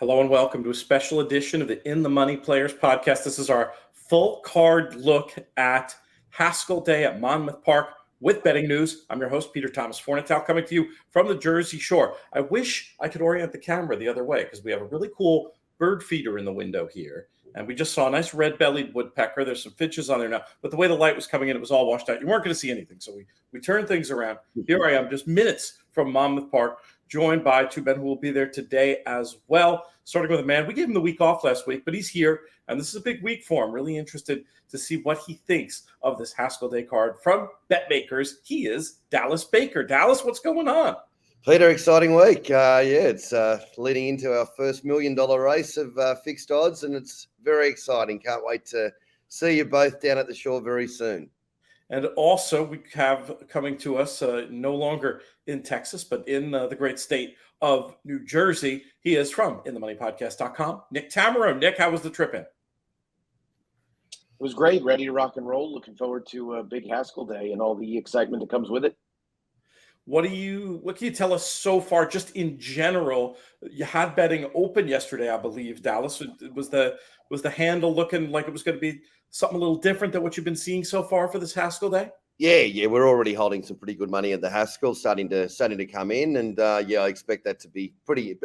Hello and welcome to a special edition of the In the Money Players podcast. This is our full card look at Haskell Day at Monmouth Park with betting news. I'm your host, Peter Thomas Fornatow, coming to you from the Jersey Shore. I wish I could orient the camera the other way because we have a really cool bird feeder in the window here. And we just saw a nice red-bellied woodpecker. There's some finches on there now. But the way the light was coming in, it was all washed out. You weren't going to see anything. So we turned things around. Here I am, just minutes from Monmouth Park, joined by two men who will be there today as well. Starting with a man, we gave him the week off last week, but he's here. And this is a big week for him. Really interested to see what he thinks of this Haskell Day card from Betmakers. He is Dallas Baker. Dallas, what's going on? Peter, exciting week. It's leading into our first $1 million race of fixed odds, and it's very exciting. Can't wait to see you both down at the shore very soon. And also, we have coming to us no longer in Texas, but in the great state of New Jersey. He is from InTheMoneyPodcast.com. Nick Tammaro. Nick, how was the trip in? It was great. Ready to rock and roll. Looking forward to a big Haskell Day and all the excitement that comes with it. What can you tell us so far, just in general? You had betting open yesterday, I believe, Dallas. Was the handle looking like it was going to be something a little different than what you've been seeing so far for this Haskell Day? Yeah, we're already holding some pretty good money at the Haskell, starting to come in, and I expect that to be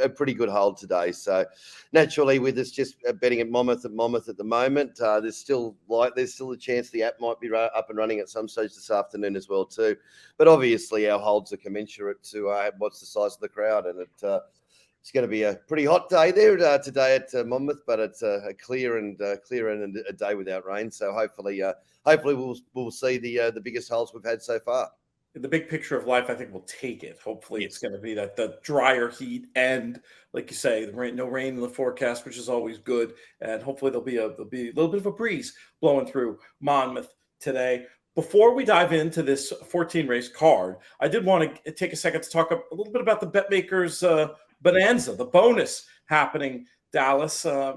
a pretty good hold today. So naturally, with us just betting at Monmouth at the moment, there's still a chance the app might be up and running at some stage this afternoon as well too. But obviously, our holds are commensurate to what's the size of the crowd, and it's going to be a pretty hot day there today at Monmouth, but it's a clear and a day without rain. So hopefully we'll see the biggest holes we've had so far. The big picture of life, I think, will take it. Hopefully, It's going to be that the drier heat and, like you say, no rain in the forecast, which is always good. And hopefully there'll be a little bit of a breeze blowing through Monmouth today. Before we dive into this 14 race card, I did want to take a second to talk a little bit about the Betmakers bonanza, the bonus happening, Dallas. A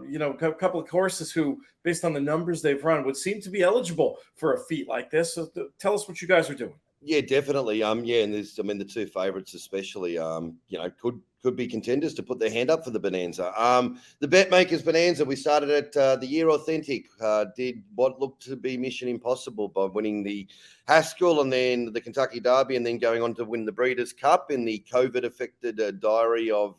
couple of horses who, based on the numbers they've run, would seem to be eligible for a feat like this. So tell us what you guys are doing. Yeah, definitely. And there's, the two favourites especially, could be contenders to put their hand up for the bonanza. The Betmakers bonanza, we started at the Year Authentic, did what looked to be mission impossible by winning the Haskell and then the Kentucky Derby, and then going on to win the Breeders' Cup in the COVID-affected diary of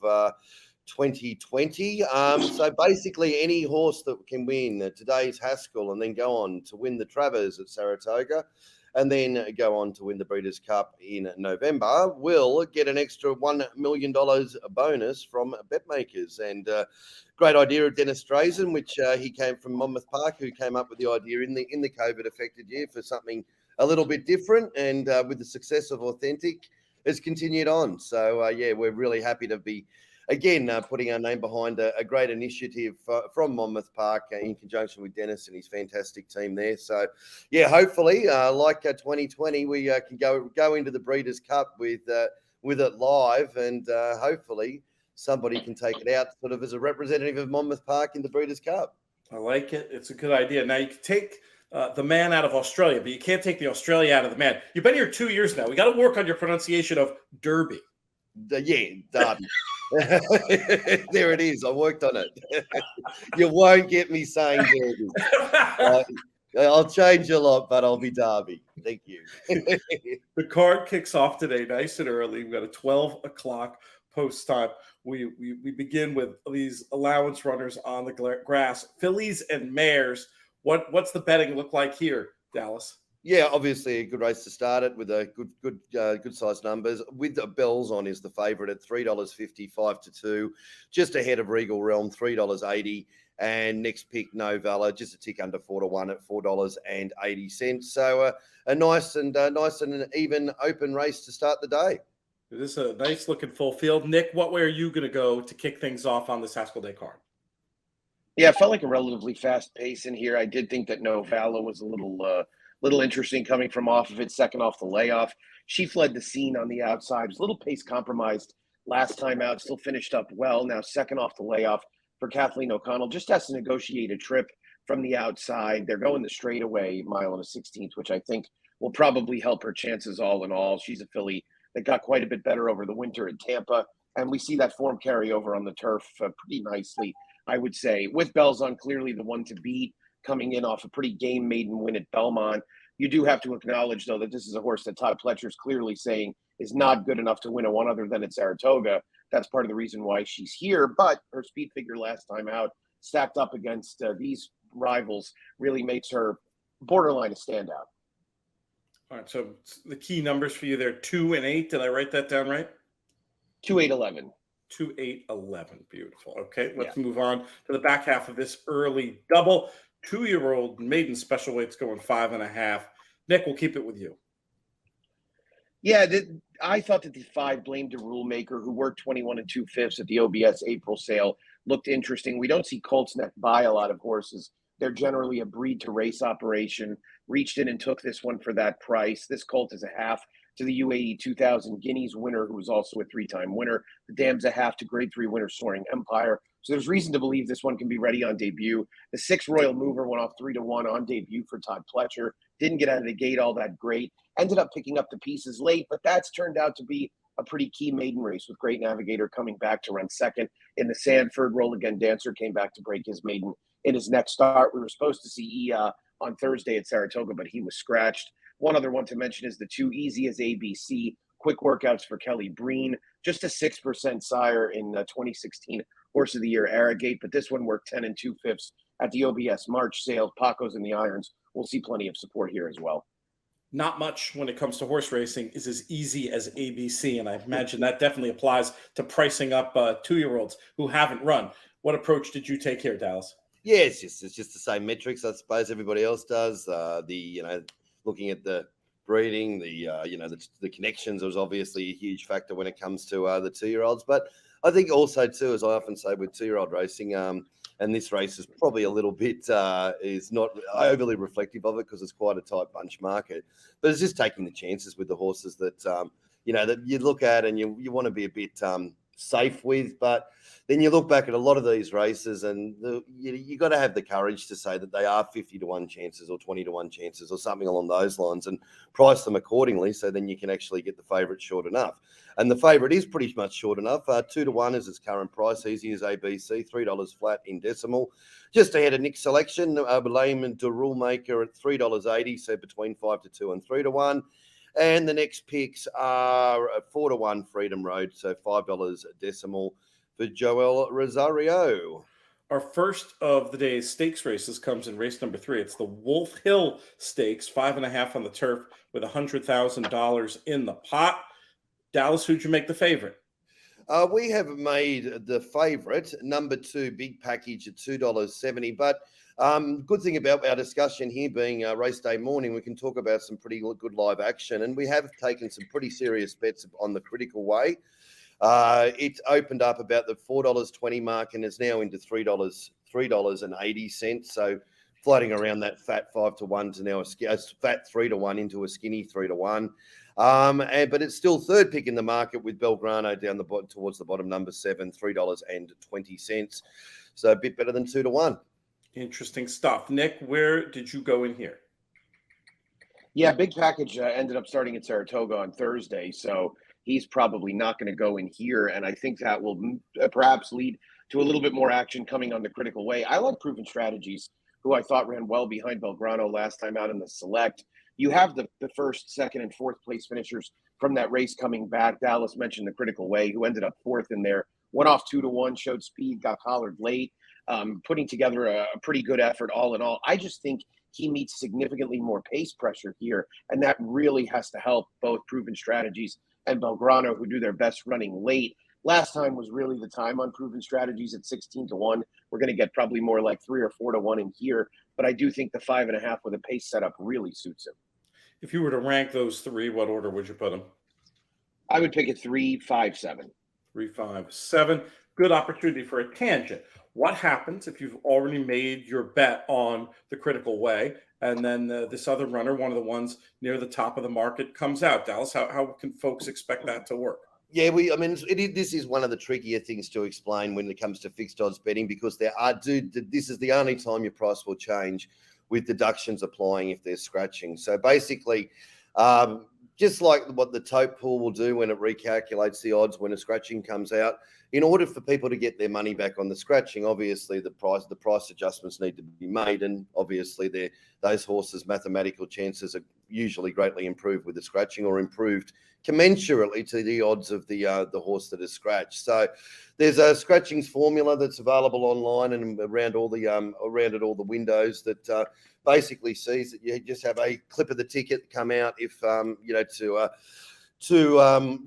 2020. So basically, any horse that can win today's Haskell and then go on to win the Travers at Saratoga, and then go on to win the Breeders' Cup in November, will get an extra $1 million bonus from Betmakers. And great idea of Dennis Drazen, which he came from Monmouth Park, who came up with the idea in the COVID-affected year for something a little bit different. And with the success of Authentic, has continued on. So, we're really happy to be, again, putting our name behind a great initiative from Monmouth Park in conjunction with Dennis and his fantastic team there. So, hopefully, like 2020, we can go into the Breeders' Cup with it live, and hopefully somebody can take it out sort of as a representative of Monmouth Park in the Breeders' Cup. I like it. It's a good idea. Now, you can take the man out of Australia, but you can't take the Australia out of the man. You've been here 2 years now. We got to work on your pronunciation of Derby. Derby. There it is. I worked on it. You won't get me saying Derby. I'll change a lot, but I'll be Derby. Thank you. The card kicks off today nice and early. We've got a 12 o'clock post time. We begin with these allowance runners on the grass, fillies and mares. What's the betting look like here, Dallas? Yeah, obviously a good race to start it with a good size numbers. With the Bells on is the favourite at $3.50, 5-2, just ahead of Regal Realm, $3.80, and next pick No Valor just a tick under 4-1 at $4.80. So a nice and even open race to start the day. It is a nice looking full field. Nick, what way are you going to go to kick things off on this Haskell Day card? Yeah, it felt like a relatively fast pace in here. I did think that No Valor was a little interesting coming from off of it, second off the layoff. She fled the scene on the outside. Was a little pace compromised last time out, still finished up well. Now second off the layoff for Kathleen O'Connell. Just has to negotiate a trip from the outside. They're going the straightaway mile and a 16th, which I think will probably help her chances all in all. She's a filly that got quite a bit better over the winter in Tampa. And we see that form carry over on the turf pretty nicely, I would say. With Belzon clearly the one to beat, coming in off a pretty game maiden win at Belmont. You do have to acknowledge, though, that this is a horse that Todd Pletcher's clearly saying is not good enough to win a one other than at Saratoga. That's part of the reason why she's here. But her speed figure last time out, stacked up against these rivals, really makes her borderline a standout. All right, so the key numbers for you there, 2 and 8. Did I write that down right? 2-8-11. 2-8-11. Beautiful. Okay, let's move on to the back half of this early double. 2-year-old maiden special weights going 5.5. Nick, we'll keep it with you. Yeah, I thought that the 5 blamed a rule maker who worked 21 2/5 at the OBS April sale looked interesting. We don't see Colts Neck buy a lot of horses. They're generally a breed to race operation. Reached in and took this one for that price. This colt is a half to the UAE 2000 Guineas winner, who was also a 3-time winner. The dam's a half to grade 3 winner Soaring Empire. So there's reason to believe this one can be ready on debut. The 6 Royal Mover went off 3-1 on debut for Todd Pletcher. Didn't get out of the gate all that great. Ended up picking up the pieces late, but that's turned out to be a pretty key maiden race with Great Navigator coming back to run second in the Sanford. Roll Again Dancer came back to break his maiden in his next start. We were supposed to see on Thursday at Saratoga, but he was scratched. One other one to mention is the 2 Easy as ABC quick workouts for Kelly Breen. Just a 6% sire in 2016 Horse of the Year Arrogate, but this one worked 10 2/5 at the OBS March sale. Paco's in the irons. We'll see plenty of support here as well. Not much when it comes to horse racing is as easy as ABC, and I imagine that definitely applies to pricing up 2-year-olds who haven't run. What approach did you take here, Dallas? Yeah, it's just the same metrics I suppose everybody else does. Looking at the breeding, the connections was obviously a huge factor when it comes to the 2-year-olds. But I think also too, as I often say with 2-year-old racing, and this race is probably a little bit is not overly reflective of it because it's quite a tight bunch market. But it's just taking the chances with the horses that that you look at and you want to be a bit safe with, but then you look back at a lot of these races and you got to have the courage to say that they are 50-1 chances or 20-1 chances or something along those lines and price them accordingly, so then you can actually get the favourite short enough. And the favourite is pretty much short enough. 2-1 is its current price. Easy as ABC, $3 flat in decimal. Just ahead of Nick's Selection, Layman to Rule Maker at $3.80, so between 5-2 and 3-1. And the next picks are 4-1 Freedom Road, so $5 decimal for Joel Rosario. Our first of the day's stakes races comes in race number 3. It's the Wolf Hill Stakes, 5.5 on the turf with $100,000 in the pot. Dallas, who'd you make the favorite? We have made the favourite, number 2, Big Package at $2.70. But good thing about our discussion here being race day morning, we can talk about some pretty good live action. And we have taken some pretty serious bets on the Critical Way. It opened up about the $4.20 mark and is now into $3.80. So floating around that fat 5-1 to now a fat 3-1 into a skinny 3-1. But it's still third pick in the market with Belgrano down the bottom towards the bottom, number 7, $3.20. So a bit better than 2-1. Interesting stuff. Nick, where did you go in here? Yeah, Big Package ended up starting at Saratoga on Thursday, so he's probably not going to go in here, and I think that will perhaps lead to a little bit more action coming on the Critical Way. I like Proven Strategies, who I thought ran well behind Belgrano last time out in the Select. You have the first, second, and fourth place finishers from that race coming back. Dallas mentioned the Critical Way, who ended up fourth in there. Went off 2-1, showed speed, got collared late, putting together a pretty good effort all in all. I just think he meets significantly more pace pressure here, and that really has to help both Proven Strategies and Belgrano, who do their best running late. Last time was really the time on Proven Strategies at 16-1. We're going to get probably more like 3 or 4-1 in here, but I do think the 5.5 with a pace setup really suits him. If you were to rank those 3, what order would you put them? I would pick a 3, 5, 7. 3, 5, 7. Good opportunity for a tangent. What happens if you've already made your bet on the Critical Way and then this other runner, one of the ones near the top of the market, comes out? Dallas, how can folks expect that to work? Yeah, this is one of the trickier things to explain when it comes to fixed odds betting, because this is the only time your price will change with deductions applying if they're scratching. So basically, just like what the tote pool will do when it recalculates the odds when a scratching comes out. In order for people to get their money back on the scratching, obviously the price adjustments need to be made, and obviously those horses' mathematical chances are usually greatly improved with the scratching, or improved commensurately to the odds of the horse that is scratched. So there's a scratchings formula that's available online and around all the windows that basically sees that you just have a clip of the ticket come out if to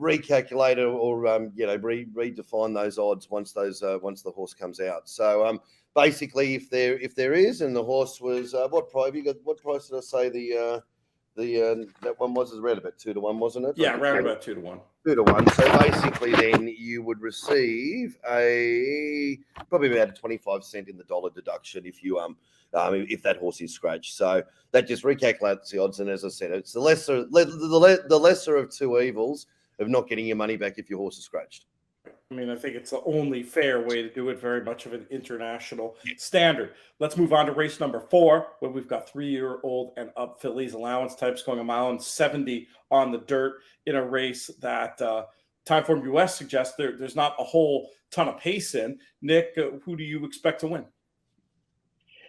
recalculate or redefine those odds once the horse comes out. So basically, if there is, and the horse was what price did I say that one was? Around about 2-1, wasn't it? Yeah, around about 2-1. 2-1. So basically, then you would receive probably about a 25 cent in the dollar deduction if that horse is scratched. So that just recalculates the odds. And as I said, it's the lesser of two evils of not getting your money back if your horse is scratched. I mean, I think it's the only fair way to do it, very much of an international standard. Let's move on to race number 4, where we've got 3-year-old and up fillies, allowance types, going 1.70 miles on the dirt in a race that Timeform US suggests there's not a whole ton of pace in. Nick, who do you expect to win?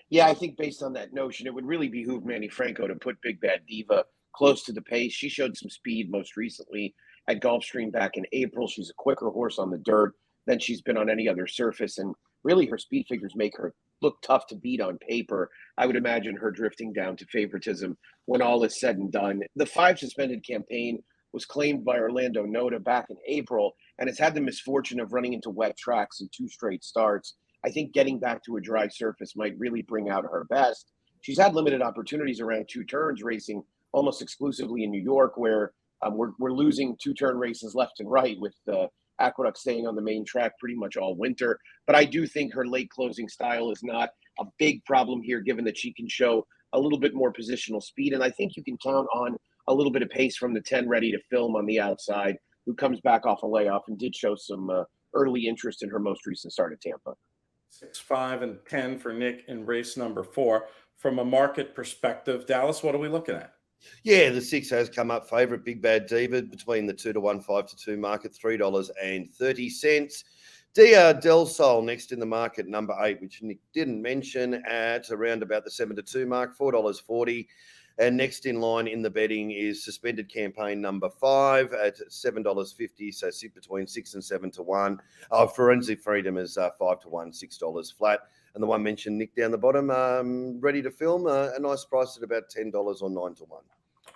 Yeah, I think based on that notion, it would really behoove Manny Franco to put Big Bad Diva close to the pace. She showed some speed most recently at Gulfstream back in April. She's a quicker horse on the dirt than she's been on any other surface. And really, her speed figures make her look tough to beat on paper. I would imagine her drifting down to favoritism when all is said and done. The 5 suspended campaign was claimed by Orlando Noda back in April, and it's had the misfortune of running into wet tracks in 2 straight starts. I think getting back to a dry surface might really bring out her best. She's had limited opportunities around 2 turns, racing almost exclusively in New York, where we're losing 2-turn races left and right, with Aqueduct staying on the main track pretty much all winter. But I do think her late closing style is not a big problem here, given that she can show a little bit more positional speed. And I think you can count on a little bit of pace from the 10 Ready to Film on the outside, who comes back off a layoff and did show some early interest in her most recent start at Tampa. 6, 5, and 10 for Nick in race number 4. From a market perspective, Dallas, what are we looking at? Yeah, the 6 has come up favourite, Big Bad Diva, between the 2-1, 5-2 market, $3.30. DR Del Sol next in the market, number 8, which Nick didn't mention, at around about the 7-2 mark, $4.40. And next in line in the betting is suspended campaign number 5 at $7.50. So sit between 6 and 7-1. Forensic Freedom is 5-1, $6 flat. And the one mentioned, Nick, down the bottom, Ready to Film, a nice price at about $10 or 9-1.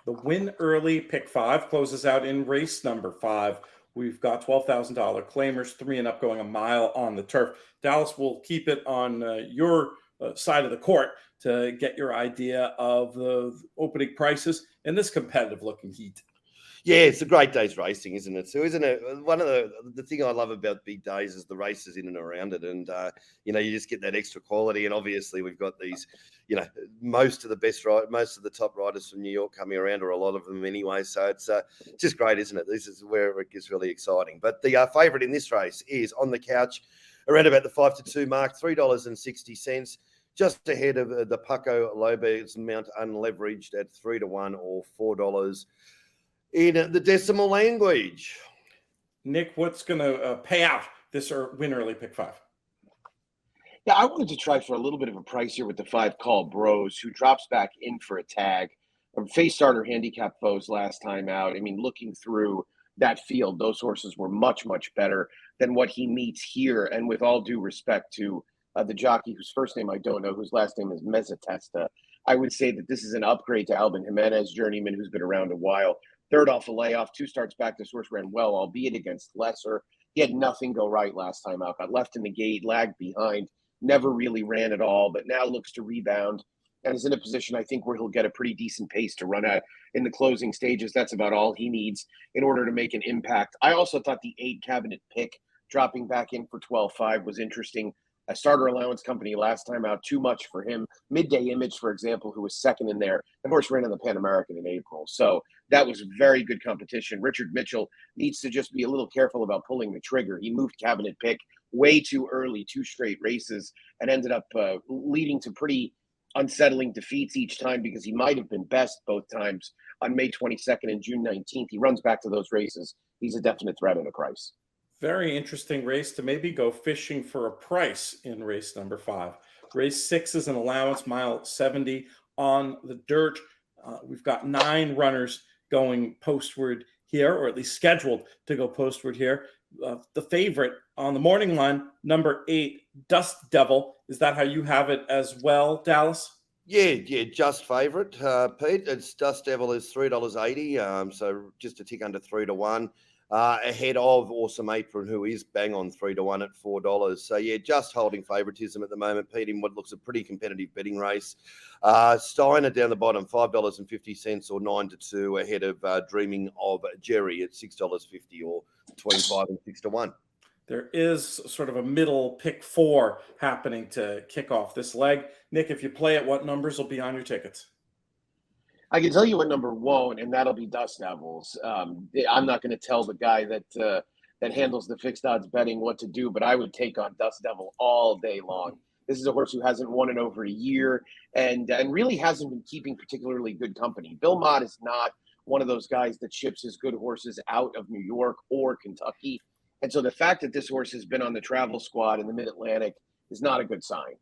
The Win Early Pick 5 closes out in race number 5. We've got $12,000 claimers, 3 and up, going a mile on the turf. Dallas will keep it on your side of the court to get your idea of the opening prices in this competitive looking heat. Yeah, it's a great day's racing, isn't it? So, isn't it? One of the thing I love about big days is the races in and around it, and you just get that extra quality. And obviously, we've got these, most of the top riders from New York coming around, or a lot of them anyway. So it's just great, isn't it? This is where it gets really exciting. But the favourite in this race is On the Couch, around about the 5-2 mark, $3.60. Just ahead of the Paco Lopez Mount Unleveraged at 3-1 or $4 in the decimal language. Nick, what's going to pay out this Win Early Pick 5? Yeah, I wanted to try for a little bit of a price here with the 5 Call Bros, who drops back in for a tag. Face starter handicap foes last time out. I mean, looking through that field, those horses were much, much better than what he meets here. And with all due respect to the jockey whose first name I don't know, whose last name is Mezzatesta, I would say that this is an upgrade to Albin Jimenez, journeyman, who's been around a while. Third off a layoff, 2 starts back, this horse ran well, albeit against lesser. He had nothing go right last time out. Got left in the gate, lagged behind, never really ran at all, but now looks to rebound and is in a position, I think, where he'll get a pretty decent pace to run at in the closing stages. That's about all he needs in order to make an impact. I also thought the 8 Cabinet Pick dropping back in for 12.5 was interesting. A starter allowance company last time out, too much for him. Midday Image, for example, who was second in there, the horse ran in the Pan American in April. So that was very good competition. Richard Mitchell needs to just be a little careful about pulling the trigger. He moved Cabinet Pick way too early, 2 straight races, and ended up leading to pretty unsettling defeats each time, because he might have been best both times on May 22nd and June 19th. He runs back to those races. He's a definite threat at a price. Very interesting race to maybe go fishing for a price in race number 5. Race 6 is an allowance, mile 70 on the dirt. We've got 9 runners going postward here, or at least scheduled to go postward here. The favorite on the morning line, number 8, Dust Devil. Is that how you have it as well, Dallas? Yeah, just favourite, Pete. It's Dust Devil is $3.80, so just a tick under 3-1. Ahead of Awesome Apron, who is bang on 3-1 at $4. So yeah, just holding favouritism at the moment, Pete, in what looks a pretty competitive betting race. Steiner down the bottom, $5.50 or 9-2, ahead of Dreaming of Jerry at $6.50 or between 5 and 6-1. There is sort of a middle pick 4 happening to kick off this leg. Nick, if you play it, what numbers will be on your tickets? I can tell you what number won't, and that'll be Dust Devils. I'm not going to tell the guy that handles the fixed odds betting what to do, but I would take on Dust Devil all day long. This is a horse who hasn't won in over a year and really hasn't been keeping particularly good company. Bill Mott is not one of those guys that ships his good horses out of New York or Kentucky. And so the fact that this horse has been on the travel squad in the Mid-Atlantic is not a good sign.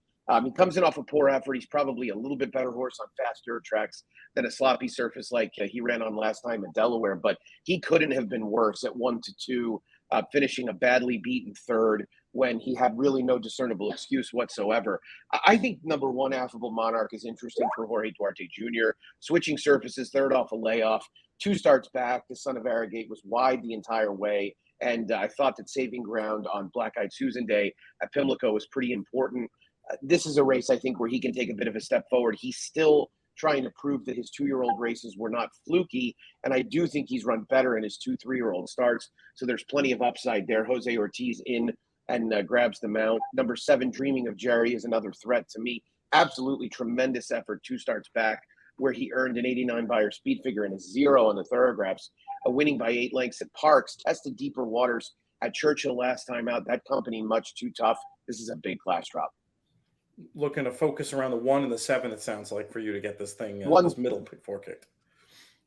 He comes in off a poor effort. He's probably a little bit better horse on fast dirt tracks than a sloppy surface like he ran on last time at Delaware, but he couldn't have been worse at 1-2, finishing a badly beaten third when he had really no discernible excuse whatsoever. I think number 1, Affable Monarch, is interesting for Jorge Duarte Jr. Switching surfaces, third off a layoff, 2 starts back. The Son of Arrogate was wide the entire way. And I thought that saving ground on Black Eyed Susan Day at Pimlico was pretty important. This is a race, I think, where he can take a bit of a step forward. He's still trying to prove that his 2-year-old races were not fluky, and I do think he's run better in his 2-3-year-old starts, so there's plenty of upside there. Jose Ortiz in and grabs the mount. Number 7, Dreaming of Jerry, is another threat to me. Absolutely tremendous effort, 2 starts back, where he earned an 89 Beyer speed figure and a 0 on the thoroughgraphs, winning by 8 lengths at Parks, tested deeper waters at Churchill last time out. That company much too tough. This is a big class drop. Looking to focus around the 1 and the 7, it sounds like, for you to get this thing, this middle pick 4 kicked.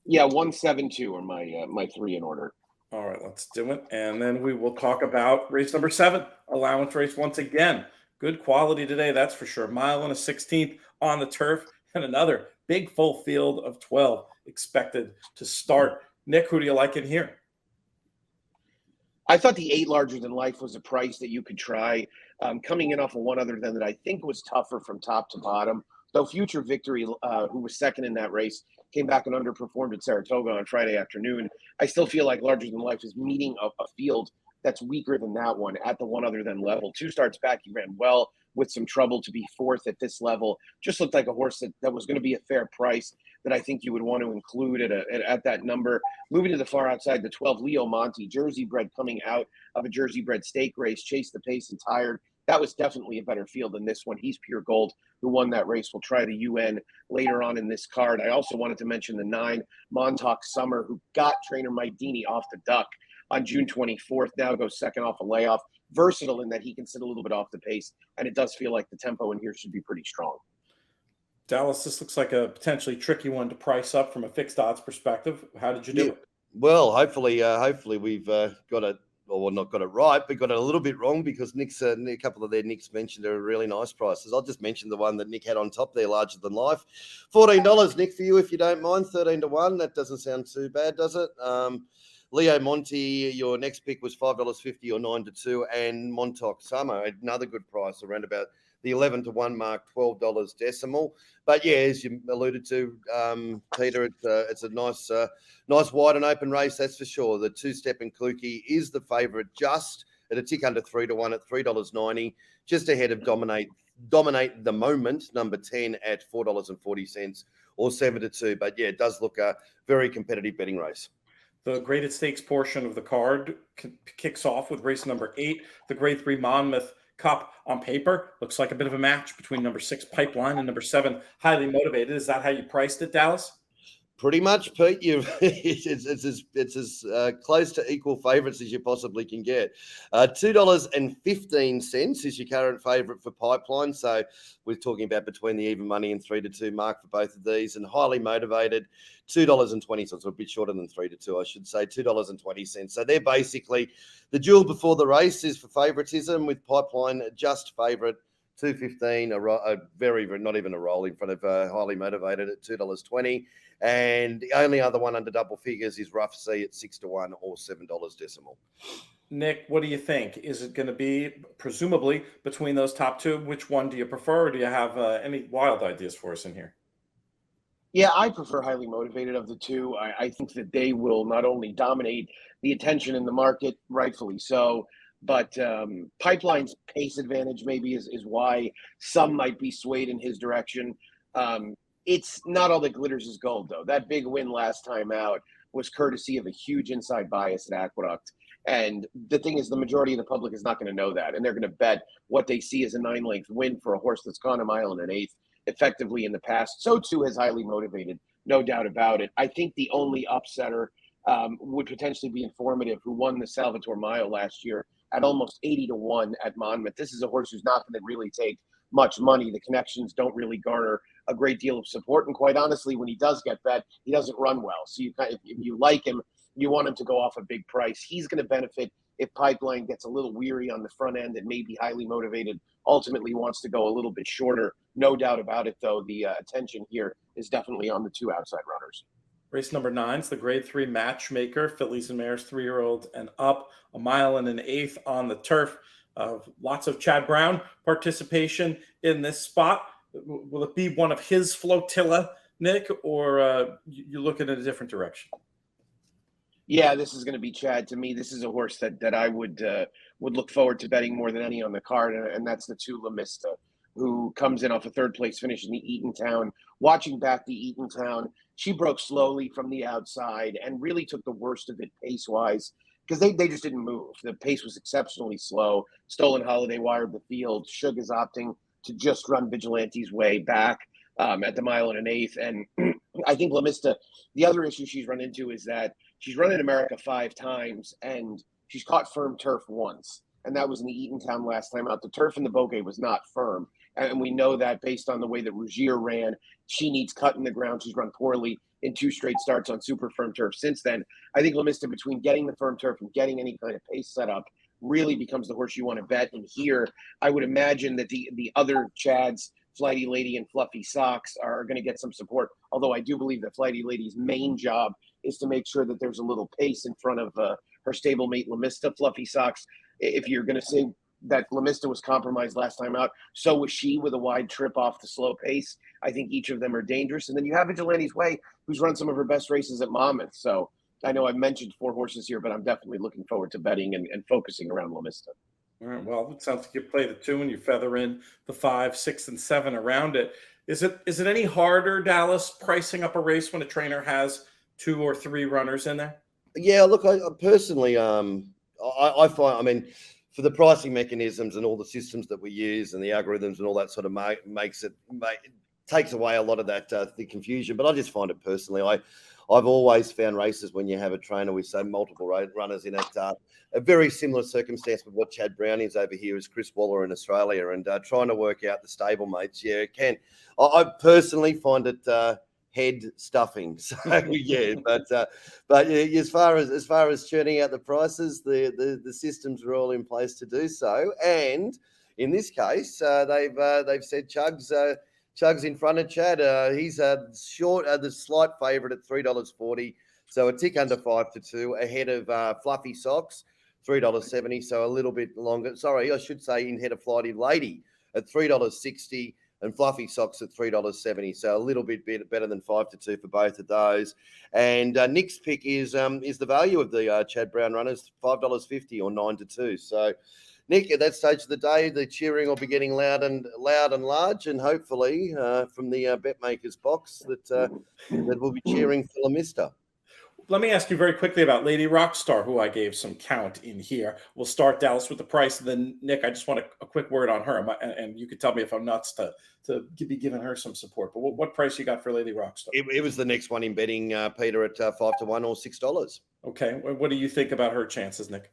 Yeah, 1, 7, 2 are my 3 in order. All right, let's do it. And then we will talk about race number 7, allowance race once again. Good quality today, that's for sure. Mile and a 16th on the turf, and another big full field of 12 expected to start. Nick, who do you like in here? I thought the 8 Larger Than Life was a price that you could try. Coming in off of one other than that I think was tougher from top to bottom. Though Future Victory, who was second in that race, came back and underperformed at Saratoga on Friday afternoon. I still feel like Larger Than Life is meeting a field that's weaker than that one at the one other than level. 2 starts back, he ran well with some trouble to be 4th at this level. Just looked like a horse that was going to be a fair price that I think you would want to include at that number. Moving to the far outside, the 12, Leo Monte, Jersey bred, coming out of a Jersey bred stake race, chased the pace and tired. That was definitely a better field than this one. He's Pure Gold, who won that race. We'll try the UN later on in this card. I also wanted to mention the 9, Montauk Summer, who got trainer Mike Deeney off the duck on June 24th, now goes second off a layoff. Versatile in that he can sit a little bit off the pace, and it does feel like the tempo in here should be pretty strong. Dallas, this looks like a potentially tricky one to price up from a fixed odds perspective. How did you do it? Well, hopefully we've got it, or not got it right, but got it a little bit wrong, because Nick's a couple of their Nick's mentioned are really nice prices. I'll just mention the one that Nick had on top there, Larger Than Life. $14, Nick, for you, if you don't mind. 13-1. That doesn't sound too bad, does it? Leo Monte, your next pick was $5.50 or 9-2, and Montauk Summer, another good price, around about the 11-1 mark, $12 decimal. But yeah, as you alluded to, Peter, it's a nice wide and open race, that's for sure. The 2-Step and Kluki is the favourite, just at a tick under 3-1 at $3.90, just ahead of Dominate the Moment, number 10 at $4.40 or 7-2. But yeah, it does look a very competitive betting race. The graded stakes portion of the card kicks off with race number 8, the Grade 3 Monmouth Cup. On paper, looks like a bit of a match between number 6 Pipeline and number 7 Highly Motivated. Is that how you priced it, Dallas? Pretty much, Pete. It's as close to equal favourites as you possibly can get. $2.15 is your current favourite for Pipeline. So we're talking about between the even money and 3-2 mark for both of these. And Highly Motivated, $2.20. So a bit shorter than 3-2, I should say. $2.20. So they're basically the duel before the race is for favouritism, with Pipeline just favourite. 2.15, a very not even a roll in front of Highly Motivated at $2.20. And the only other one under double figures is Rough Sea at 6-1 or $7 decimal. Nick, what do you think? Is it going to be presumably between those top two? Which one do you prefer? Or do you have any wild ideas for us in here? Yeah, I prefer Highly Motivated of the two. I think that they will not only dominate the attention in the market, rightfully so, but Pipeline's pace advantage maybe is why some might be swayed in his direction. It's not all that glitters is gold, though. That big win last time out was courtesy of a huge inside bias at Aqueduct. And the thing is, the majority of the public is not going to know that. And they're going to bet what they see as a 9-length win for a horse that's gone a mile and an eighth effectively in the past. So too has Highly Motivated, no doubt about it. I think the only upsetter would potentially be Informative, who won the Salvatore Mile last year at almost 80-1 at Monmouth. This is a horse who's not going to really take much money. The connections don't really garner a great deal of support. And quite honestly, when he does get bet, he doesn't run well. So if you like him, you want him to go off a big price. He's going to benefit if Pipeline gets a little weary on the front end and maybe Highly Motivated ultimately wants to go a little bit shorter. No doubt about it, though, the attention here is definitely on the two outside runners. Race number 9 is the Grade 3 Matchmaker, fillies and mares 3-year-old and up, a mile and an eighth on the turf. Lots of Chad Brown participation in this spot. Will it be one of his flotilla, Nick, or you looking in a different direction? Yeah, this is going to be Chad. To me, this is a horse that I would look forward to betting more than any on the card, and that's the two Lamista, who comes in off a third place finish in the Eatontown. Watching back the Eatontown, she broke slowly from the outside and really took the worst of it pace-wise, because they just didn't move. The pace was exceptionally slow. Stolen Holiday wired the field. Shug is opting to just run Vigilante's way back at the mile and an eighth. And I think Lamista, the other issue she's run into is that she's run in America 5 times and she's caught firm turf once. And that was in the Eatontown last time out. The turf in the Bogey was not firm. And we know that based on the way that Rogier ran, she needs cut in the ground. She's run poorly in 2 straight starts on super firm turf since then. I think Lamista, between getting the firm turf and getting any kind of pace set up, really becomes the horse you want to bet. And here, I would imagine that the other Chads, Flighty Lady and Fluffy Socks, are going to get some support. Although I do believe that Flighty Lady's main job is to make sure that there's a little pace in front of her stablemate Lamista. Fluffy Socks, if you're going to say that Lamista was compromised last time out, so was she, with a wide trip off the slow pace. I think each of them are dangerous. And then you have Vigilante's Way, who's run some of her best races at Monmouth. So I know I've mentioned 4 horses here, but I'm definitely looking forward to betting and focusing around Lamista. All right. Well, it sounds like you play the 2 and you feather in the 5, 6, and 7 around it. Is it any harder, Dallas, pricing up a race when a trainer has 2 or 3 runners in there? Yeah, look, I personally, I find, I mean, for the pricing mechanisms and all the systems that we use and the algorithms and all that sort of takes away a lot of that the confusion. But I just find it personally, I've always found races when you have a trainer with so multiple runners in it, a very similar circumstance with what Chad Brown is over here as Chris Waller in Australia, and trying to work out the stablemates. Yeah, it can. I personally find it head stuffing. So yeah, but as far as churning out the prices, the systems are all in place to do so. And in this case, they've said Chug's in front of Chad. He's the slight favourite at $3.40, so a tick under 5-2, ahead of Fluffy Socks, $3.70, so a little bit longer. Sorry, I should say in head of Flighty Lady at $3.60 and Fluffy Socks at $3.70, so a little bit better than 5-2 for both of those. And Nick's pick is the value of the Chad Brown runners, $5.50 or 9-2. So Nick, at that stage of the day, the cheering will be getting loud and large, and hopefully from the Betmakers box that we'll be cheering for Lamista. Let me ask you very quickly about Lady Rockstar, who I gave some count in here. We'll start, Dallas, with the price, and then Nick, I just want a quick word on her, and you can tell me if I'm nuts to be giving her some support. But what price you got for Lady Rockstar? It was the next one in betting, Peter, at 5-1 or $6. Okay, what do you think about her chances, Nick?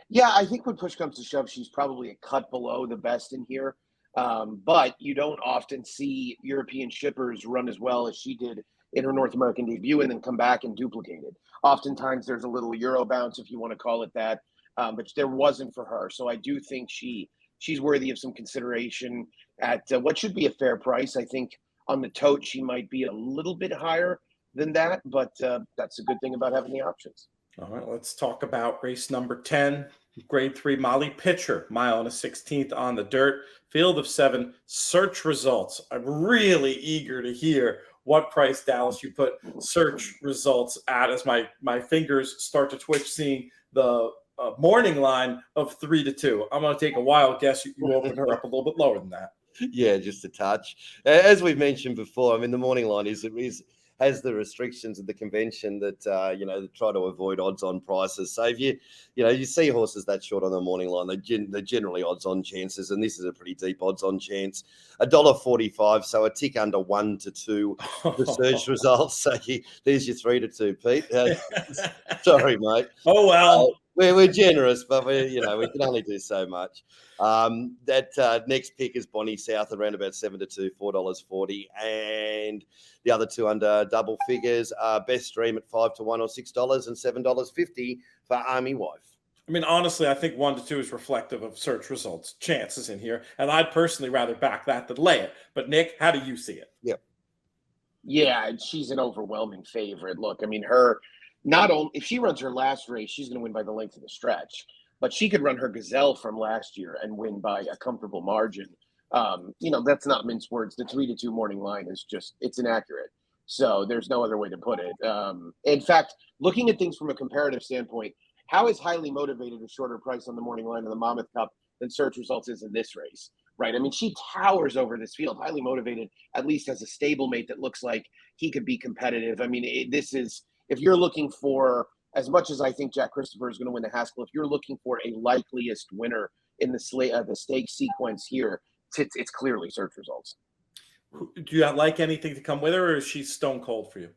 Yeah, I think when push comes to shove, she's probably a cut below the best in here. But you don't often see European shippers run as well as she did in her North American debut and then come back and duplicate it. Oftentimes there's a little Euro bounce, if you want to call it that, but there wasn't for her. So I do think she's worthy of some consideration at what should be a fair price. I think on the tote, she might be a little bit higher than that, but that's a good thing about having the options. All right, let's talk about race number 10. Grade 3 Molly Pitcher, mile and a 16th on the dirt, field of 7, search results. I'm really eager to hear what price, Dallas, you put search results at, as my fingers start to twitch seeing the morning line of 3-2. I'm going to take a wild guess you opened her up a little bit lower than that. Yeah, just a touch. As we've mentioned before, I mean, the morning line has the restrictions of the convention that that try to avoid odds-on prices. So if you see horses that short on the morning line, they're generally odds-on chances, and this is a pretty deep odds-on chance. $1.45, so a tick under 1 to 2 research results. So there's your 3-2, Pete. Sorry, mate. Oh well. We're generous, but we can only do so much. That next pick is Bonnie South around about 7-2, $4.40, and the other two under double figures are Best Stream at 5-1 or $6 and $7.50 for Army Wife. I mean, honestly, I think 1-2 is reflective of search results chances in here, and I'd personally rather back that than lay it. But Nick, how do you see it? Yeah, she's an overwhelming favorite. Look, I mean, not only if she runs her last race, she's going to win by the length of the stretch, but she could run her Gazelle from last year and win by a comfortable margin. That's not mince words. The 3-2 morning line is it's inaccurate. So there's no other way to put it. In fact, looking at things from a comparative standpoint, how is highly motivated a shorter price on the morning line of the Monmouth Cup than search results is in this race, right? I mean, she towers over this field. Highly motivated, at least as a stablemate that looks like he could be competitive. I mean, if you're looking for, as much as I think Jack Christopher is going to win the Haskell, if you're looking for a likeliest winner in the stake sequence here, it's clearly search results. Do you like anything to come with her, or is she stone cold for you?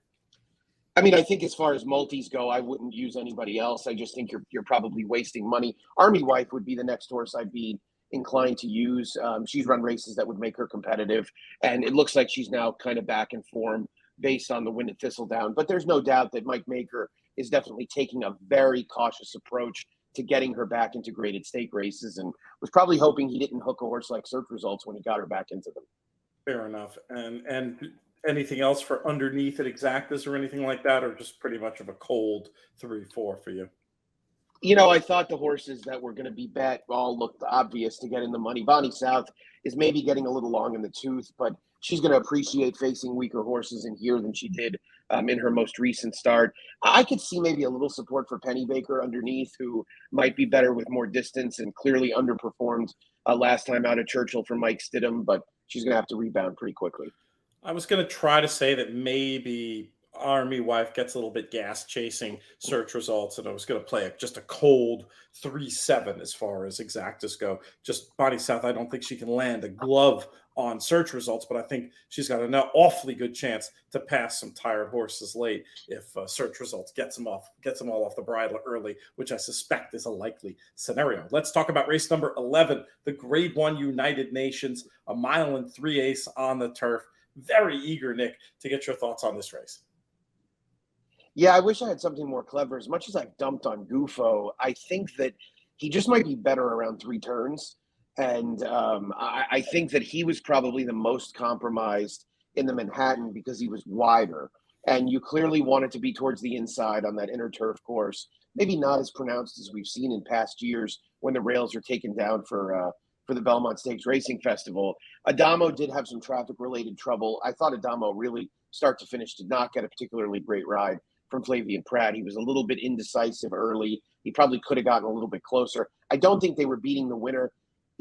I mean, I think as far as multis go, I wouldn't use anybody else. I just think you're probably wasting money. Army Wife would be the next horse I'd be inclined to use. She's run races that would make her competitive, and it looks like she's now kind of back in form based on the win at Thistledown. But there's no doubt that Mike Maker is definitely taking a very cautious approach to getting her back into graded stake races, and was probably hoping he didn't hook a horse like search results when he got her back into them. Fair enough. And anything else for underneath at Exactas or anything like that, or just pretty much of a cold 3-4 for you? I thought the horses that were going to be bet all looked obvious to get in the money. Bonnie South is maybe getting a little long in the tooth, but she's going to appreciate facing weaker horses in here than she did in her most recent start. I could see maybe a little support for Penny Baker underneath, who might be better with more distance and clearly underperformed last time out at Churchill for Mike Stidham, but she's going to have to rebound pretty quickly. I was going to try to say that maybe Army Wife gets a little bit gas chasing search results, and I was going to play just a cold 3-7 as far as Exactas go. Just Bonnie South, I don't think she can land a glove on search results, but I think she's got an awfully good chance to pass some tired horses late if search results gets them all off the bridle early, which I suspect is a likely scenario. Let's talk about race number 11, the Grade 1 United Nations, a 1 3/8 on the turf. Very eager, Nick, to get your thoughts on this race. Yeah, I wish I had something more clever. As much as I've dumped on Gufo, I think that he just might be better around 3 turns. And I think that he was probably the most compromised in the Manhattan because he was wider. And you clearly want it to be towards the inside on that inner turf course. Maybe not as pronounced as we've seen in past years when the rails are taken down for the Belmont Stakes Racing Festival. Adamo did have some traffic-related trouble. I thought Adamo really, start to finish, did not get a particularly great ride from Flavian Pratt. He was a little bit indecisive early. He probably could have gotten a little bit closer. I don't think they were beating the winner.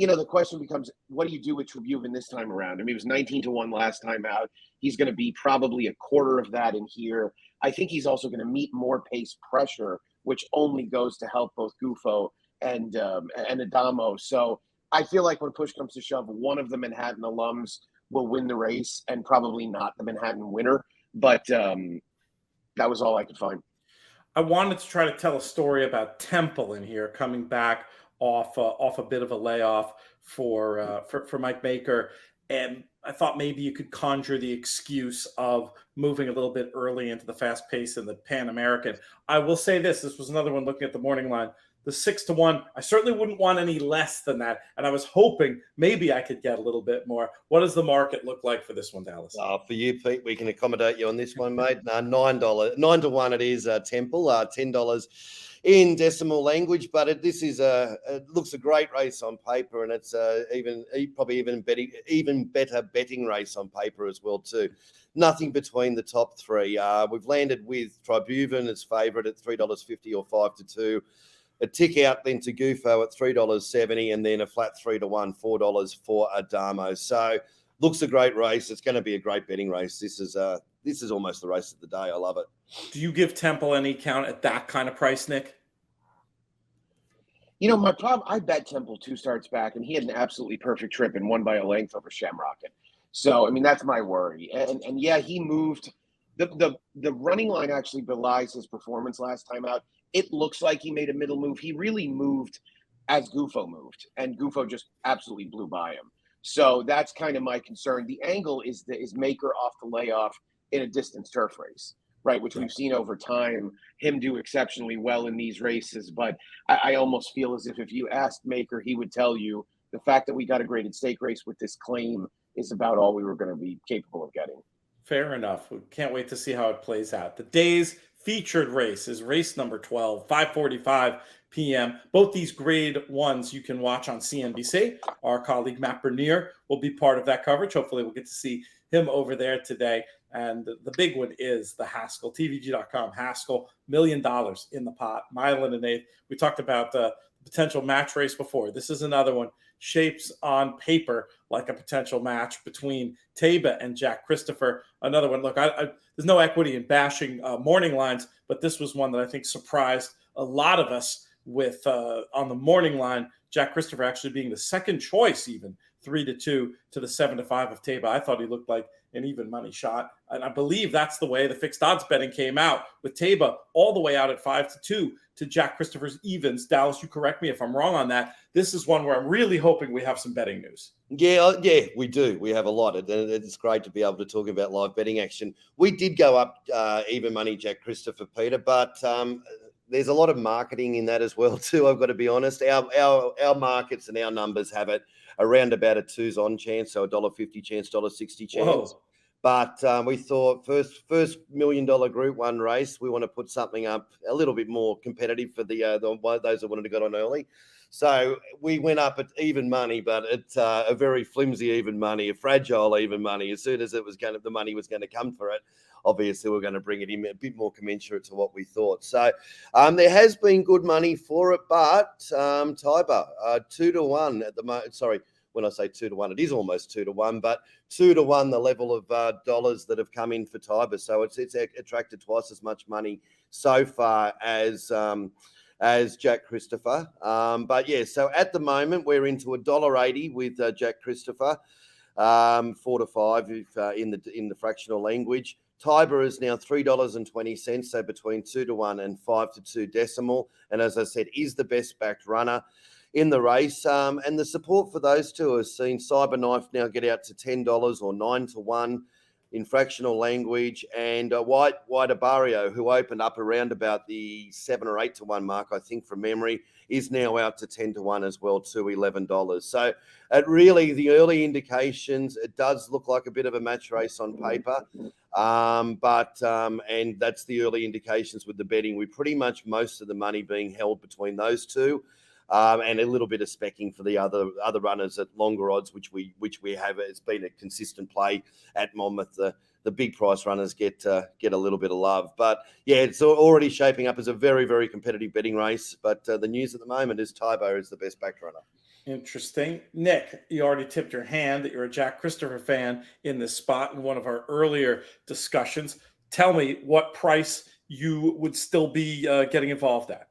the question becomes, what do you do with Tribhuvan this time around? I mean, he was 19-1 last time out. He's going to be probably a quarter of that in here. I think he's also going to meet more pace pressure, which only goes to help both Gufo and Adamo. So I feel like when push comes to shove, one of the Manhattan alums will win the race and probably not the Manhattan winner. But that was all I could find. I wanted to try to tell a story about Temple in here, coming back off a bit of a layoff for Mike Baker, and I thought maybe you could conjure the excuse of moving a little bit early into the fast pace in the Pan American. I will say this was another one looking at the morning line. The 6-1, I certainly wouldn't want any less than that. And I was hoping maybe I could get a little bit more. What does the market look like for this one, Dallas? For you, Pete, we can accommodate you on this one, mate. $9, 9-1 it is, Temple, $10 in decimal language, but it looks a great race on paper, and it's probably even better betting race on paper as well too. Nothing between the top three. We've landed with Tribhuvan as favourite at $3.50 or 5-2. A tick out then to Gufo at $3.70, and then a flat 3-1, $4 for Adamo. So looks a great race. It's going to be a great betting race. This is almost the race of the day. I love it. Do you give Temple any count at that kind of price, Nick? My problem, I bet Temple 2 starts back, and he had an absolutely perfect trip and won by a length over Shamrocket. So, I mean, that's my worry. And yeah, he moved. The running line actually belies his performance last time out. It looks like he made a middle move. He really moved as Gufo moved, and Gufo just absolutely blew by him. So that's kind of my concern. The angle is Maker off the layoff in a distance turf race, right, which we've seen over time him do exceptionally well in these races. But I almost feel as if you asked Maker, he would tell you the fact that we got a graded stake race with this claim is about all we were going to be capable of getting. Fair enough. We can't wait to see how it plays out. The day's featured race is race number 12, 5:45 p.m. Both these grade ones you can watch on CNBC. Our colleague Matt Bernier will be part of that coverage. Hopefully we'll get to see him over there today. And the big one is the Haskell, TVG.com. Haskell, $1 million in the pot, mile and an eighth. We talked about the potential match race before. This is another one. Shapes on paper like a potential match between Taba and Jack Christopher. Another one. Look, there's no equity in bashing morning lines, but this was one that I think surprised a lot of us with on the morning line, Jack Christopher actually being the second choice, even 3-2 to the 7-5 of Taba. I thought he looked like an even money shot. And I believe that's the way the fixed odds betting came out, with Taba all the way out at 5-2 to Jack Christopher's evens. Dallas, you correct me if I'm wrong on that. This is one where I'm really hoping we have some betting news. Yeah, we do. We have a lot. And it's great to be able to talk about live betting action. We did go up even money Jack Christopher, Peter, but there's a lot of marketing in that as well too. I've got to be honest. Our markets and our numbers have it around about a 2's on chance, so $1.50 chance, $1.60 chance. Whoa. But we thought first $1 million Group 1 race, we want to put something up a little bit more competitive for the those that wanted to get on early. So we went up at even money, but it's a very flimsy even money, a fragile even money. As soon as the money was going to come for it, obviously we're going to bring it in a bit more commensurate to what we thought. So there has been good money for it, but Tiber 2-1 at the moment. Sorry, when I say 2-1, it is almost 2-1, but 2-1 the level of dollars that have come in for Tiber. So it's attracted twice as much money so far as Jack Christopher. But yeah, so at the moment we're into $1.80 with Jack Christopher, 4-5 in the fractional language. Tiber is now $3.20, so between 2-1 and 5-2 decimal. And as I said, is the best backed runner in the race. And the support for those two has seen Cyberknife now get out to $10 or 9-1 in fractional language. And White Abario, who opened up around about the 7 or 8-1 mark, I think from memory, is now out to 10-1 as well, to $11. So really the early indications, it does look like a bit of a match race on paper. And that's the early indications with the betting. We pretty much most of the money being held between those two. And a little bit of specking for the other runners at longer odds, which we have. It's been a consistent play at Monmouth. The big price runners get a little bit of love, but yeah, it's already shaping up as a very, very competitive betting race. But the news at the moment is Tiber is the best backed runner. Interesting. Nick, you already tipped your hand that you're a Jack Christopher fan in this spot in one of our earlier discussions. Tell me what price you would still be getting involved at.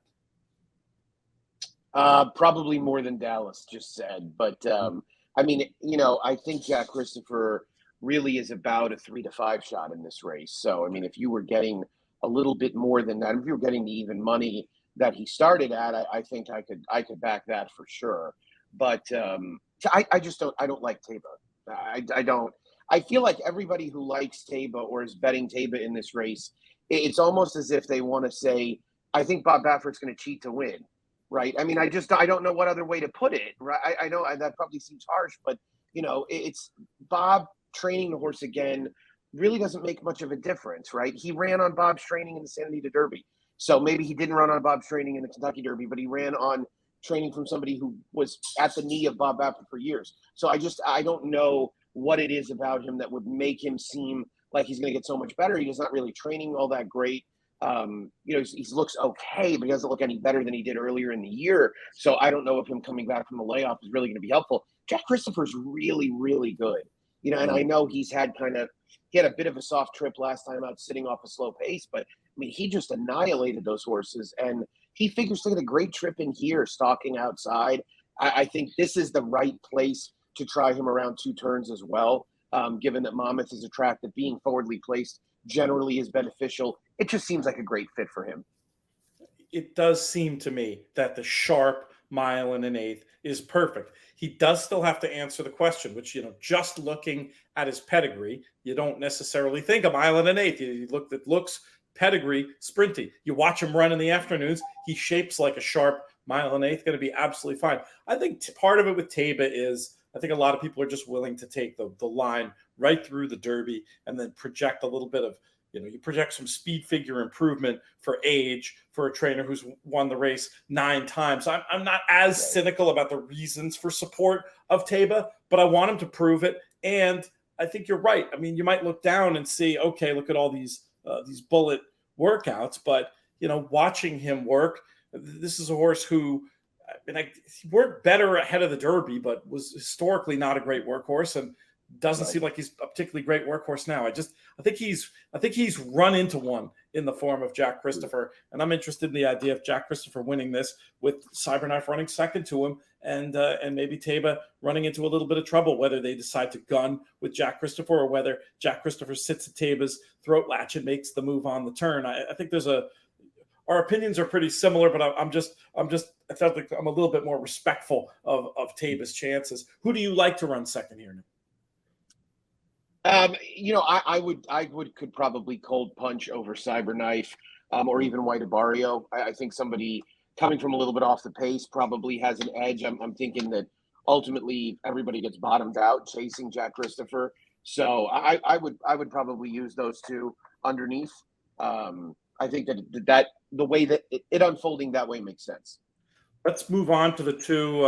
Probably more than Dallas just said, but I mean, I think Jack Christopher really is about a 3 to 5 shot in this race. So, I mean, if you were getting a little bit more than that, if you were getting the even money that he started at, I think I could back that for sure. But I just don't like Taba. I don't. I feel like everybody who likes Taba or is betting Taba in this race, it's almost as if they want to say, I think Bob Baffert's going to cheat to win. Right. I mean, I don't know what other way to put it. Right. I know that probably seems harsh, but it's Bob training the horse again really doesn't make much of a difference. Right. He ran on Bob's training in the Santa Anita Derby. So maybe he didn't run on Bob's training in the Kentucky Derby, but he ran on training from somebody who was at the knee of Bob Baffert for years. So I don't know what it is about him that would make him seem like he's going to get so much better. He's not really training all that great. He looks okay, but he doesn't look any better than he did earlier in the year. So I don't know if him coming back from the layoff is really going to be helpful. Jack Christopher's really, really good. And I know he had a bit of a soft trip last time out sitting off a slow pace, but I mean, he just annihilated those horses, and he figures to get a great trip in here, stalking outside. I think this is the right place to try him around 2 turns as well, given that Monmouth is a track that being forwardly placed generally is beneficial. It just seems like a great fit for him. It does seem to me that the sharp mile and an eighth is perfect. He does still have to answer the question, which, just looking at his pedigree, you don't necessarily think a mile and an eighth. You look at looks, pedigree, sprinty. You watch him run in the afternoons, he shapes like a sharp mile and eighth, going to be absolutely fine. I think part of it with Taba is I think a lot of people are just willing to take the line right through the Derby and then project a little bit of, you project some speed figure improvement for age for a trainer who's won the race 9 times. I'm not as cynical about the reasons for support of Taba, but I want him to prove it. And I think you're right. I mean, you might look down and see, okay, look at all these bullet workouts, but watching him work, this is a horse who, he worked better ahead of the Derby, but was historically not a great workhorse, and doesn't seem like he's a particularly great workhorse now. I think he's run into one in the form of Jack Christopher, and I'm interested in the idea of Jack Christopher winning this with Cyberknife running second to him, and maybe Taba running into a little bit of trouble, whether they decide to gun with Jack Christopher or whether Jack Christopher sits at Taba's throat latch and makes the move on the turn. I think our opinions are pretty similar, but I felt like I'm a little bit more respectful of Taba's chances. Who do you like to run second here, Nick? I could probably cold punch over Cyberknife, or even White Barrio. I think somebody coming from a little bit off the pace probably has an edge. I'm thinking that ultimately everybody gets bottomed out chasing Jack Christopher. So I would probably use those two underneath. I think that the way that it unfolding that way makes sense. Let's move on to the two,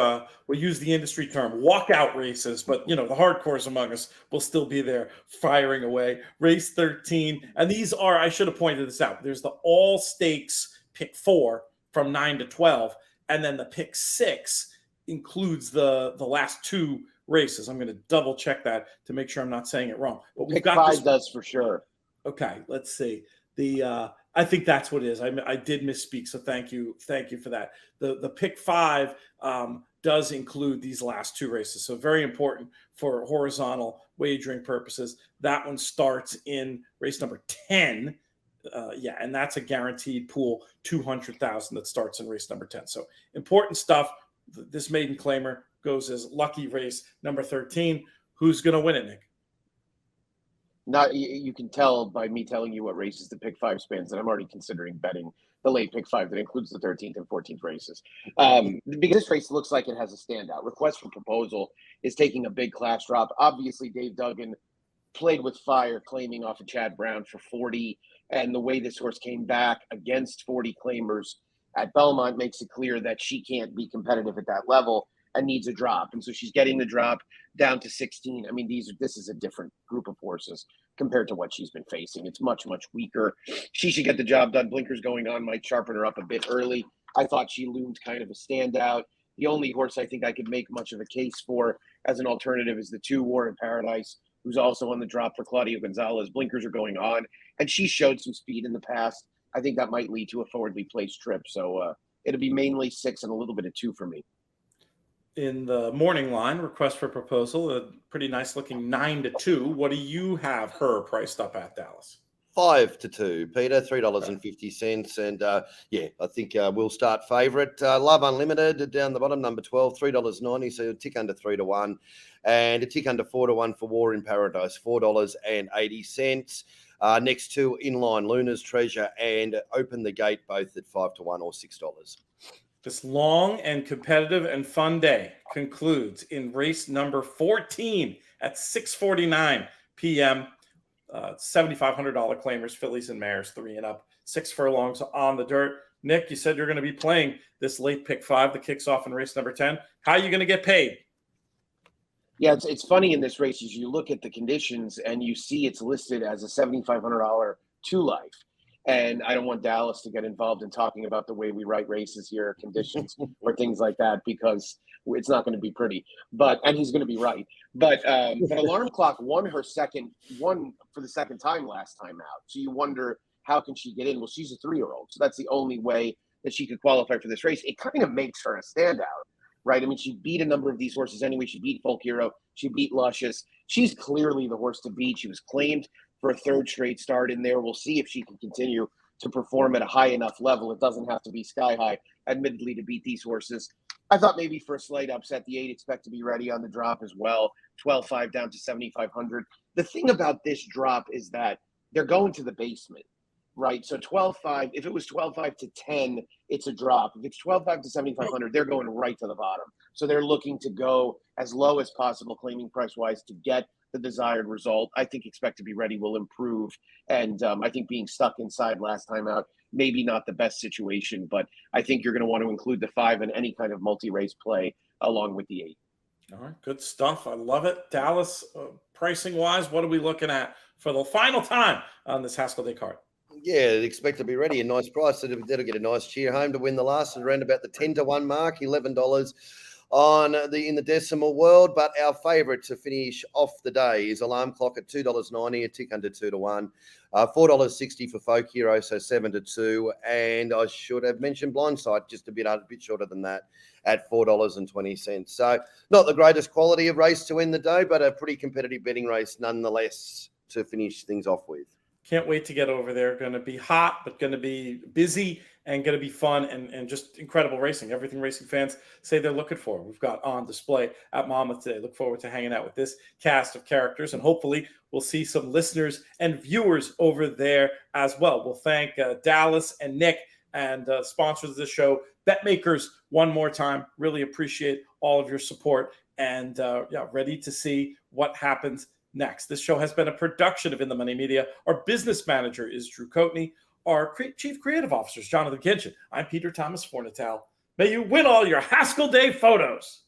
we'll use the industry term, walkout races, but, the hardcores among us will still be there firing away. Race 13, and these are, I should have pointed this out, there's the all stakes pick 4 from 9 to 12, and then the pick 6 includes the last 2 races. I'm going to double check that to make sure I'm not saying it wrong. But we've pick got 5 this does for sure. Okay, let's see. I think that's what it is. I did misspeak, so thank you for that. The pick 5 does include these last 2 races, so very important for horizontal wagering purposes. That one starts in race number 10, and that's a guaranteed pool 200,000 that starts in race number 10. So important stuff. This maiden claimer goes as lucky race number 13. Who's going to win it, Nick? You can tell by me telling you what races the pick 5 spans that I'm already considering betting the late pick 5 that includes the 13th and 14th races. Because this race looks like it has a standout. Request for Proposal is taking a big class drop. Obviously, Dave Duggan played with fire, claiming off of Chad Brown for 40. And the way this horse came back against 40 claimers at Belmont makes it clear that she can't be competitive at that level and needs a drop. And so she's getting the drop down to 16. I mean, this is a different group of horses compared to what she's been facing. It's much, much weaker. She should get the job done. Blinkers going on might sharpen her up a bit early. I thought she loomed kind of a standout. The only horse I think I could make much of a case for as an alternative is the 2 War in Paradise, who's also on the drop for Claudio Gonzalez. Blinkers are going on, and she showed some speed in the past. I think that might lead to a forwardly placed trip. So it'll be mainly 6 and a little bit of 2 for me. In the morning line, request for proposal, a pretty nice looking 9-2. What do you have her priced up at, Dallas? 5-2, Peter, $3.50. And I think we'll start favourite. Love Unlimited down the bottom, number 12, $3.90, so a tick under 3-1, and a tick under 4-1 for War in Paradise, $4.80. Next two inline, Luna's Treasure and Open the Gate, both at 5-1 or $6. This long and competitive and fun day concludes in race number 14 at 6:49 p.m. $7,500 claimers, fillies and mares, 3 and up, 6 furlongs on the dirt. Nick, you said you're going to be playing this late pick 5 that kicks off in race number 10. How are you going to get paid? Yeah, it's funny in this race is you look at the conditions and you see it's listed as a $7,500 2 life. And I don't want Dallas to get involved in talking about the way we write races here, conditions or things like that, because it's not going to be pretty. And he's going to be right. But Alarm Clock won for the second time last time out. So you wonder, how can she get in? Well, she's a 3-year-old, so that's the only way that she could qualify for this race. It kind of makes her a standout, right? I mean, she beat a number of these horses anyway. She beat Folk Hero. She beat Luscious. She's clearly the horse to beat. She was claimed for a 3rd straight start in there. We'll see if she can continue to perform at a high enough level. It doesn't have to be sky high, admittedly, to beat these horses. I thought maybe for a slight upset, the 8 expect to be ready on the drop as well. 12.5 down to 7,500. The thing about this drop is that they're going to the basement, right? So 12.5, if it was 12.5 to 10, it's a drop. If it's 12.5 to 7,500, they're going right to the bottom. So they're looking to go as low as possible, claiming price-wise, to get the desired result. I think expect to be ready will improve. And I think being stuck inside last time out, maybe not the best situation, but I think you're going to want to include the 5 in any kind of multi-race play along with the 8. All right, good stuff. I love it. Dallas, pricing-wise, what are we looking at for the final time on this Haskell Day card? Yeah, expect to be ready. A nice price. That'll get a nice cheer home to win the last, around about the 10-1 mark, $11 in the decimal world. But our favourite to finish off the day is Alarm Clock at $2.90, a tick under 2-1, $4.60 for Folk Hero, so 7-2. And I should have mentioned Blindside, just a bit shorter than that, at $4.20. So not the greatest quality of race to end the day, but a pretty competitive betting race nonetheless to finish things off with. Can't wait to get over there. Going to be hot, but going to be busy and going to be fun and just incredible racing. Everything racing fans say they're looking for. We've got on display at Monmouth today. Look forward to hanging out with this cast of characters, and hopefully we'll see some listeners and viewers over there as well. We'll thank Dallas and Nick and sponsors of the show, Betmakers, one more time. Really appreciate all of your support, and ready to see what happens next. This show has been a production of In the Money Media. Our business manager is Drew Coatney. Our chief creative officer is Jonathan Kinchin. I'm Peter Thomas Fornatale. May you win all your Haskell Day photos.